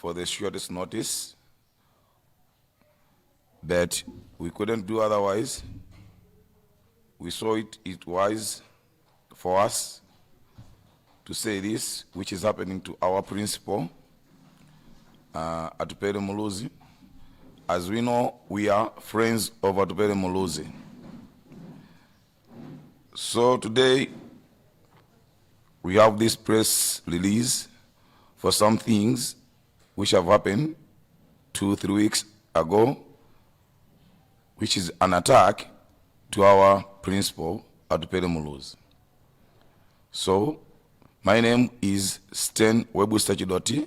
for the shortest notice, but we couldn't do otherwise. We saw it wise for us to say this, which is happening to our principal, Atupele Muluzi. As we know, we are friends of Atupele Muluzi. So today, we have this press release for some things which have happened 2-3 weeks ago, which is an attack to our principal, Atupele Muluzi. So, my name is Sten Webustachidoti,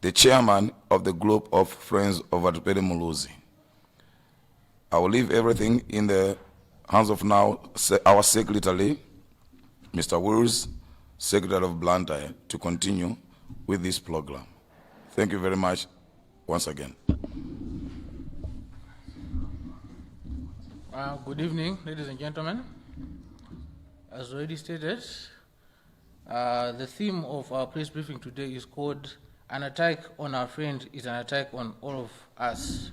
the chairman of the group of Friends of Atupele Muluzi. I will leave everything in the hands of now our secretary, Mr. Wills, Secretary of Blantyre, to continue with this program. Thank you very much once again. Good evening, ladies and gentlemen. As already stated, the theme of our press briefing today is called "An attack on our friend is an attack on all of us."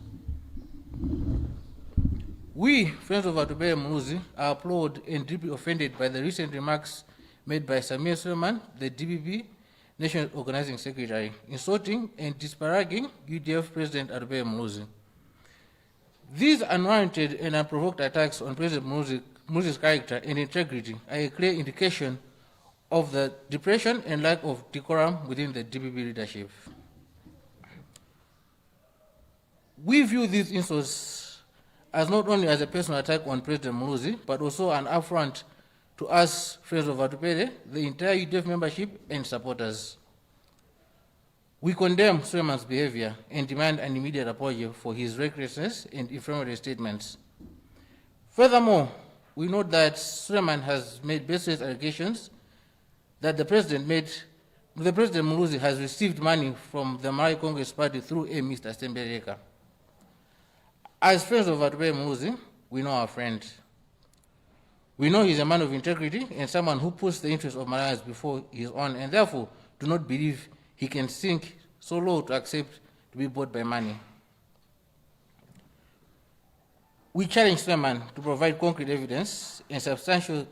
We, Friends of Atupele Muluzi, are appalled and deeply offended by the recent remarks made by Samir Suleiman, the DPP National Organizing Secretary, insulting and disparaging UDF President Atupele Muluzi. These unwarranted and unprovoked attacks on President Muluzi's character and integrity are a clear indication of the depression and lack of decorum within the DPP leadership. We view these insults as not only as a personal attack on President Muluzi, but also an affront to us, Friends of Atupele, the entire UDF membership and supporters. We condemn Suleiman's behavior and demand an immediate apology for his recklessness and inflammatory statements. Furthermore, we note that Suleiman has made baseless allegations that the President Muluzi has received money from the Malawi Congress Party through a Mr. Stembeleka. As Friends of Atupele Muluzi, we know our friend. We know he's a man of integrity and someone who puts the interests of Malawians before his own, and therefore do not believe he can sink so low to accept to be bought by money. We challenge Suleiman to provide concrete evidence and substantiate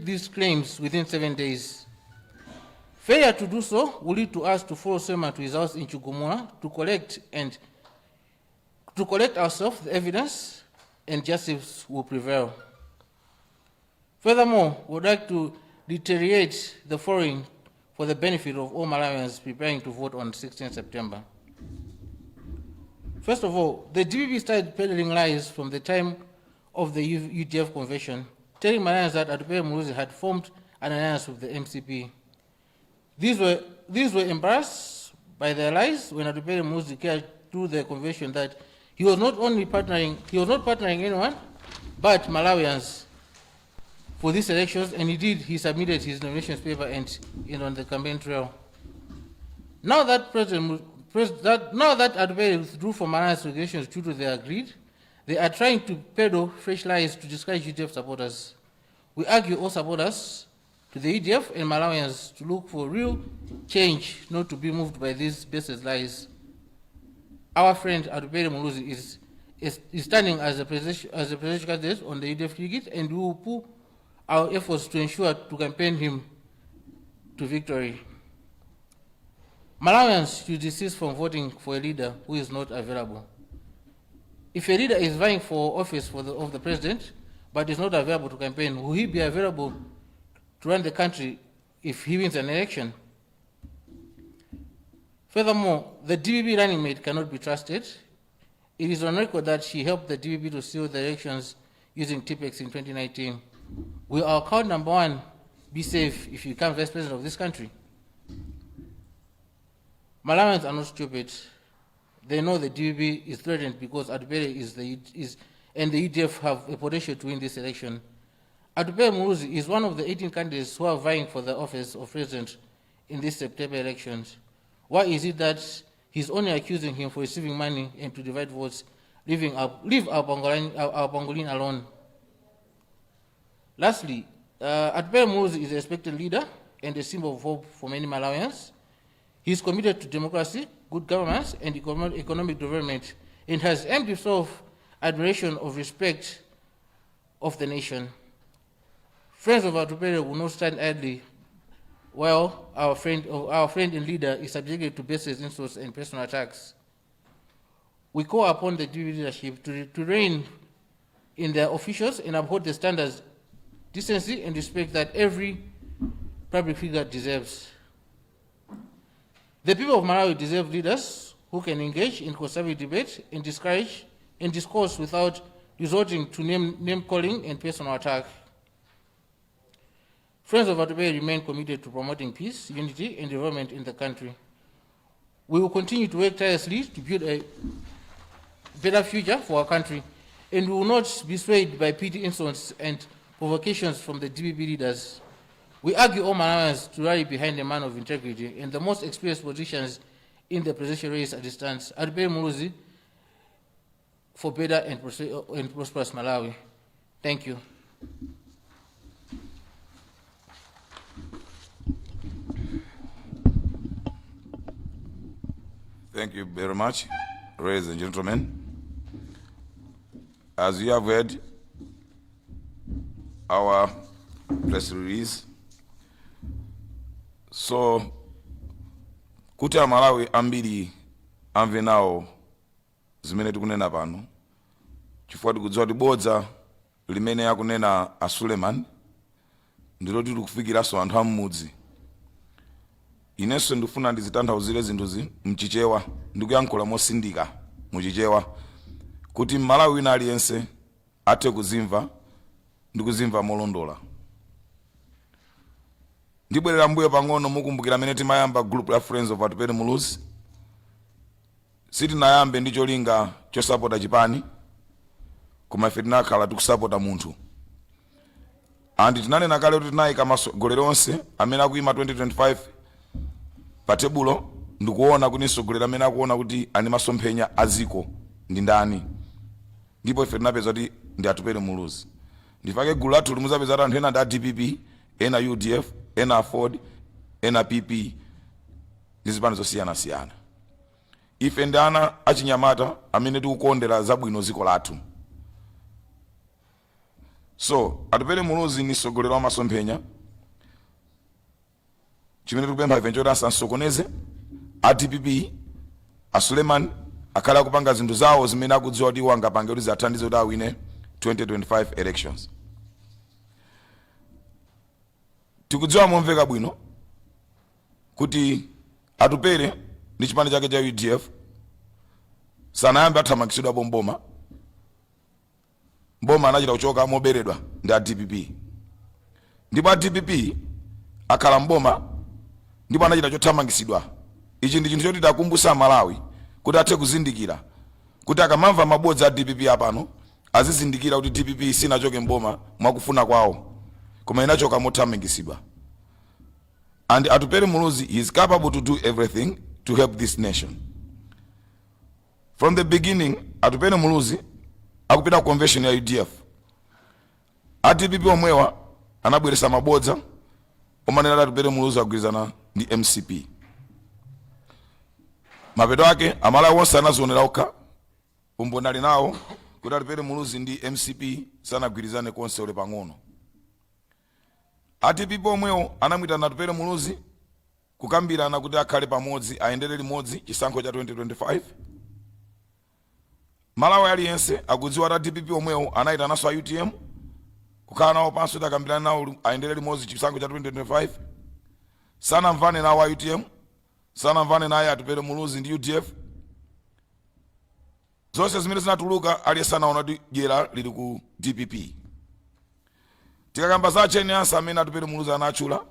these claims within 7 days. Failure to do so will lead to us to follow Suleiman to his house in Chugumura to collect ourselves the evidence, and justice will prevail. Furthermore, we would like to reiterate the following for the benefit of all Malawians preparing to vote on 16 September. First of all, the DPP started peddling lies from the time of the UDF convention, telling Malawians that Atupele Muluzi had formed an alliance with the MCP. These were embarrassed by their lies when Atupele Muluzi declared through the convention that he was not partnering anyone, but Malawians for these elections, and indeed he submitted his nominations paper and on the campaign trail. Now that Atupele withdrew from Malawi's regulations due to their greed, they are trying to peddle fresh lies to discourage UDF supporters. We argue all supporters to the UDF and Malawians to look for real change, not to be moved by these baseless lies. Our friend Atupele Muluzi is standing as a presidential candidate on the UDF ticket, and we will put our efforts to ensure to campaign him to victory. Malawians should desist from voting for a leader who is not available. If a leader is vying for office of the president, but is not available to campaign, will he be available to run the country if he wins an election? Furthermore, the DPP running mate cannot be trusted. It is on record that she helped the DPP to steal the elections using TPEX in 2019. Will our count number one be safe if you become vice president of this country? Malawians are not stupid. They know the DPP is threatened because Atupele and the UDF have a potential to win this election. Atupele Muluzi is one of the 18 candidates who are vying for the office of president in this September elections. Why is it that he's only accusing him for receiving money and to divide votes, leave our Pangolin alone? Lastly, Atupele Muluzi is a respected leader and a symbol of hope for many Malawians. He is committed to democracy, good governance, and economic development, and has earned himself admiration of respect of the nation. Friends of Atupele will not stand idly while our friend and leader is subjected to baseless insults and personal attacks. We call upon the DPP leadership to rein in their officials and uphold the standards, decency, and respect that every public figure deserves. The people of Malawi deserve leaders who can engage in constructive debate and discourse without resorting to name-calling and personal attack. Friends of Atupele remain committed to promoting peace, unity, and development in the country. We will continue to work tirelessly to build a better future for our country, and we will not be swayed by petty insults and provocations from the DPP leaders. We argue all Malawians to rally behind a man of integrity and the most experienced politicians in the presidential race at this time, Atupele Muluzi, for better and prosperous Malawi. Thank you. Thank you very much, ladies and gentlemen. As you have heard, our press release. So, kuti Malawi ambiri amve nawo zimene tikunena pano, chifukwa tikudziwa kuti bodza limene yakunena a Suleiman ndilo tikufikiranso anthu amudzi. Inenso ndifuna ndizitanthauzire zinthuzi mchichewa, ndikuyankhula mosindika muchichewa, kuti Malawi wina aliyense athe kuzimva ndikuzimva molondola. Ndibwerera mbuyo pang'ono mukumbukira amene timayamba group la Friends of Atupele Muluzi. Sitinayambe ndi cholinga chosapota chipani, koma ife tinakhala tikusapota munthu. Andi tinanena kale kuti tinayika masogolero onse amene akuyima 2025 pa tebulo, ndikuona kuti msogolero amene akuona kuti ani masomphenya aziko ndi ndani. Ndipo ife tinapeza kuti ndi Atupele Muluzi. Ndifake gulu lathu limuzapeza anthu ena ndi DPP, ena UDF, ena Ford, ena PP, ndi zipani zosiyana-siyana. Ife ndi ana achinyamata amene tikukondera zabwino ziko lathu. So, Atupele Muluzi ni msogolero wa masomphenya. Chimene tikupempha ife nchoti asasokoneze a DPP, a Suleiman, akhala kupanga zinthu zawo zimene akudziwa kuti wangapange kuti zathandize kuti awine 2025 elections. Tikudziwa momveka bwino kuti Atupele ndi chipani chake cha UDF sanayambe athamangisidwa mboma. Mboma anachita kuchoka moberedwa ndi a DPP. Ndipo a DPP akhala mboma ndipo anachita chothamangisidwa. Ichi ndi chinthu choti takumbusa Malawi kuti athe kuzindikira kuti akamamva mabodza a DPP apano azizindikira kuti DPP sinachoke mboma mwakufuna kwawo, koma inachoka mothamangisidwa. And Atupele Muluzi is capable to do everything to help this nation. From the beginning, Atupele Muluzi akupita convention ya UDF. A DPP omwewa anabweresa mabodza omanena Atupele Muluzi agwirizana ndi MCP. Mapeto ake Amalawi wonse anazionera okha umboni nawo kuti Atupele Muluzi ndi MCP sanagwirizane konse ule pang'ono. A DPP omwewo anamwitana Atupele Muluzi kukambirana kuti akhale pamodzi aendere limodzi chisankho cha 2025. Malawi aliyense akudziwa kuti DPP omwewo anayitananso a UTM kukhala nawo pansi kuti akambirana nawo aendere limodzi chisankho cha 2025. Sanamvane nawo a UTM, sanamvane naye Atupele Muluzi ndi UDF. Zonse zimene zinatuluka aliyense anaona kuti dyera lili ku DPP. Tikakamba za cheni ansa amene Atupele Muluzi anachula,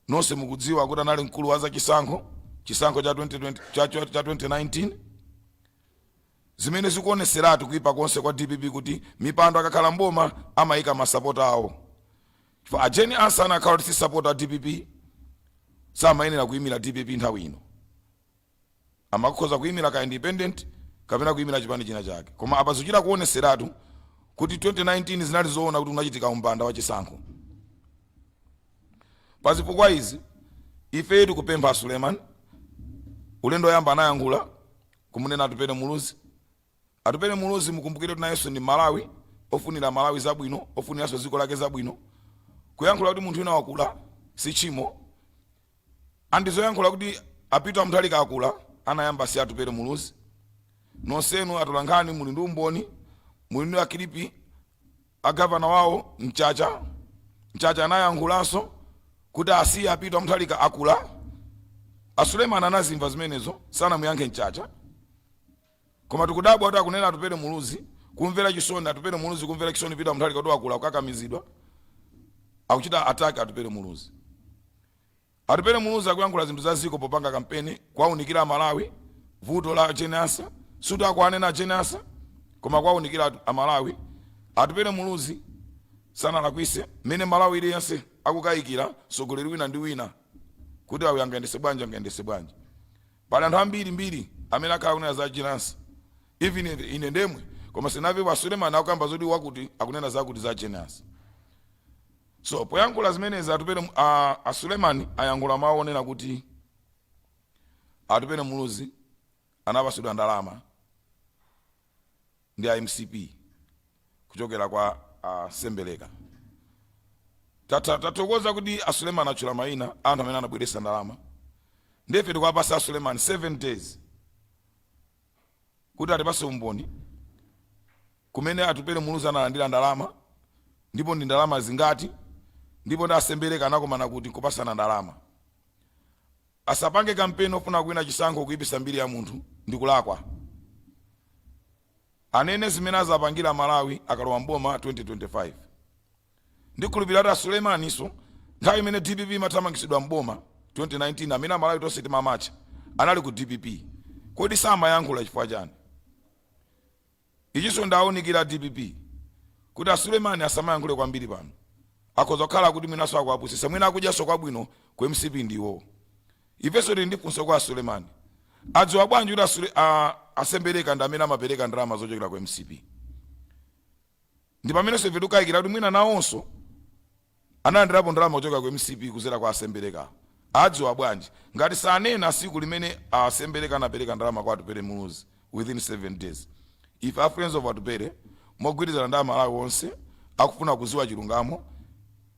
nonse mukudziwa kuti anali mkulu wa za chisankho cha 2019. Zimene zikuoneseratu kuipa konse kwa DPP kuti mipando akakhala mboma amayika masapota awo. Chifukwa acheni ansa anakhala kuti si sapota DPP, samayenera kuyimira DPP nthawi ino. Amakhoza kuyimira ka independent kapena kuyimira chipani china chake. Koma apa zikuchita kuoneseratu kuti 2019 zinali zoona kuti unachitika umpanda wa chisankho. Pazifukwa izi ife tikupempha Suleiman ulendo Ayamba anayankhula kumunena atupere muluzi. Atupere muluzi mukumbukire kuti nayenso ndi Malawi, ofunira Malawi zabwino, ofuniranso dziko lake zabwino. Kuyankhula kuti munthu wina wakula si chimo. Andizoyankhula kuti apita mtalika akula anayamba si atupere muluzi. Nonsenu atola Nkhani muli ndi umboni, muli ndi akilipi agavana wawo Mchacha. Mchacha anayankhulanso kuti asiye apita mtalika akula. Suleiman anazimva zimenezo sana muyankhe Mchacha. Koma tikudabwa kuti akunena atupere muluzi, kumvera chisoni atupere muluzi, kumvera chisoni pita mtalika kuti akula kukakamizidwa. Akuchita attack atupere muluzi. Atupere muluzi akuyankhula zinthu za ziko popanga kampeni kwaunikira Malawi, vuto la Chenasa, suti akuanena Chenasa, koma kwaunikira Malawi. Atupere muluzi sana lakwise, mene Malawi ili yense akukayikira sogoleri wina ndi wina. Kuti awe angaendese bwanji. Pali anthu ambiri amene akunena za Chenasa. Even ine ndemwe, koma senavi wa Suleiman akukamba zoti wakuti akunena zakuti za Chenasa. So poyankhula zimenezi atupere Suleiman ayankhula mawu onena kuti atupere muluzi anapasidwa ndalama ndi MCP kuchokera kwa Sembeleka. Tatokoza kuti Suleiman achula mayina anthu amene anabweretsa ndalama. Ndefe tikuwapasa Suleiman 7 days kuti atipase umboni kumene atupere muluzi analandira ndalama, ndipo ndi ndalama zingati, ndipo ndi Asembeleka anakomana kuti kupasana ndalama. Asapange kampeni ofuna kuwina chisankho kuipisa mbiri ya munthu ndi kulakwa. Anene zimene azapangira Malawi akalowa mboma 2025. Ndikhulupirira Suleimaniso nthawi imene DPP imathamangisidwa mboma 2019 amene Malawi tonse timamacha anali ku DPP. Kodi samayankhula chifukwa chani? Ichinso ndawunikira DPP kuti Suleiman asamayankhule kwambiri pano. Akhoza kukhala kuti mwinaso akuapusisa, mwina akudyaso kwabwino ku MCP ndiwo. Ifenso tili ndi funso kwa Suleiman. Adziwa bwanji kuti Asembeleka ndi amene amapereka ndalama zochokera ku MCP. Ndi pamene sefe tikukayikira kuti mwina nawonso analandirapo ndalama zochokera ku MCP kudzera kwa Asembeleka. Adziwa bwanji ngati sanena siku limene Asembeleka anapereka ndalama kwa atupere muluzi within 7 days. If our friends of atupere mogwirizana ndi Malawi onse akufuna kuziwa chilungamo,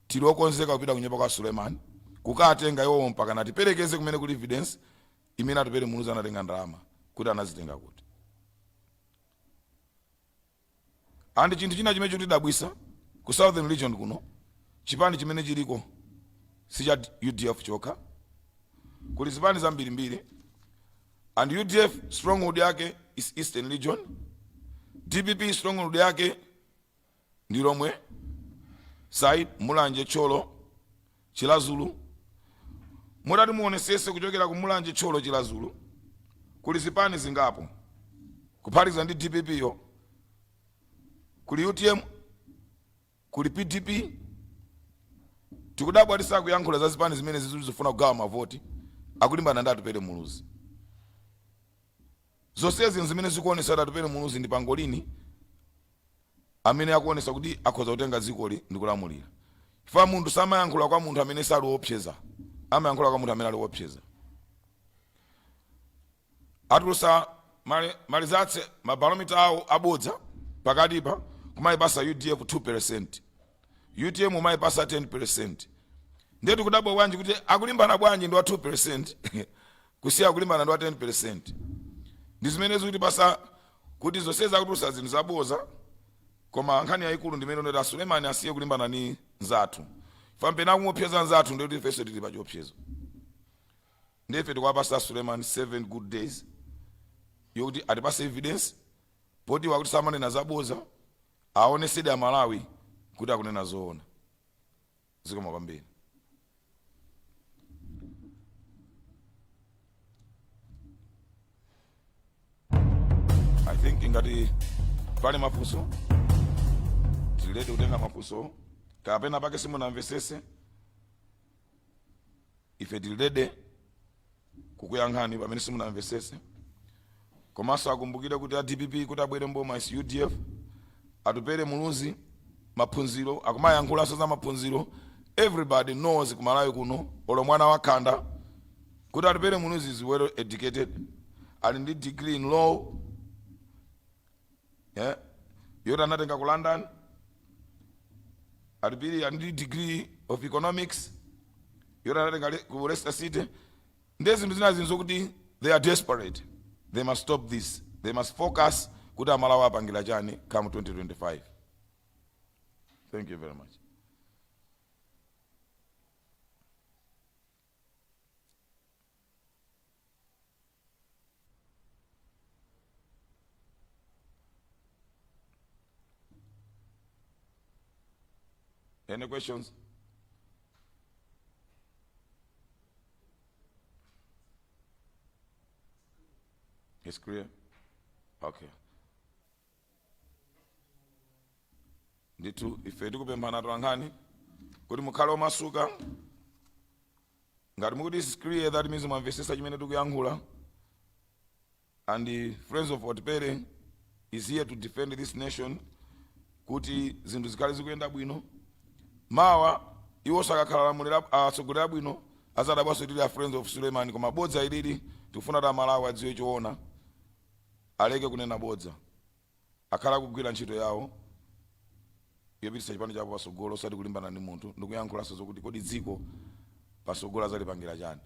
tili okonzeka kupita kunyumba kwa Suleiman kukatenga iwo mpaka natiperekeze kumene kuli evidence imene atupere muluzi anatenga ndalama kuti anazitenga kuti. Andi chinthu china chimene chotidabwisa ku Southern Region kuno, chipani chimene chiliko si cha UDF chokha, kuli zipani zambirimbiri, and UDF stronghold yake is Eastern Region, DPP stronghold yake ndi lomwe side Mulanje Cholo Chilazulu. Mutati muonesese kuchokera ku Mulanje Cholo Chilazulu kuli zipani zingapo kuphatikiza ndi DPP yo, kuli UTM, kuli PDP. Tikudabwa tisakuyankhula za zipani zimene zifuna kugawa mavoti akulimbana ndi atupere muluzi. Zonsezi zimene zikuonesa kuti atupere muluzi ndi pangolini amene akuonesa kuti akhoza kutenga dzikoli ndi kulamulira. Chifukwa munthu samayankhula kwa munthu amene sali wopseza, amayankhula kwa munthu amene ali wopseza. Atulusa malizatse mabalomita awo abodza pakatipa kumayipasa UDF 2%, UTM umayipasa 10%. Ndetu kudabwa bwanji kuti akulimbana bwanji ndi wa 2% kusiya akulimbana ndi wa 10%. Ndi zimenezo kuti pasa kuti zonseza akutulusa zinthu zaboza, koma nkhani yayikulu ndimene ndoti Suleiman asiye kulimbana ni nzathu. Fampena kumupseza nzathu ndoti ifenso tili pa chiopsezo. Ndefe tikuwapasa Suleiman 7 good days yokuti atipase evidence poti wakuti samanena zaboza aonesede Malawi kuti akunena zoona. Zikoma kwambiri. I think ingati pali mafunso tilete kutenga mafunso kapena pake simunamvesese ife tilede kukuyankhani pamene simunamvesese. Komanso akumbukire kuti a DPP kuti abwere mboma is UDF atupere muluzi maphunziro akumayankhulanso za maphunziro. Everybody knows ku Malawi kuno olo mwana wakhanda kuti atipere munthu is well educated, ali ndi degree in law, yeah, yoti anatenga ku London, atipiri ali ndi degree of economics, yoti anatenga ku Leicester City. Ndezi zinthu zina zinzo kuti they are desperate. They must stop this. They must focus kuti Malawi apangira chani come 2025. Thank you very much. Any questions? It's clear? Okay. Nditu ife tikupemphana Nkhani kuti mukhale omasuka ngati mukuti is clear, that means mwamvetsetsa chimene tikuyankhula, and the Friends of Watipere is here to defend this nation kuti zinthu zikhale zikuyenda bwino. Mawa iwo sakakhala lamulira atsogolera bwino azadabwaso tili a Friends of Suleiman, koma bodza ilili tifuna ta Malawi adziwe choona, aleke kunena bodza, akhala kugwira ntchito yawo yopititsa chipani chapo pasogolo, osati kulimbana ndi munthu, ndikuyankhulanso zokuti kodi dziko pasogolo azalipangira chani.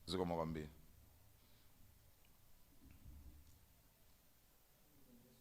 Zikomo kwambiri.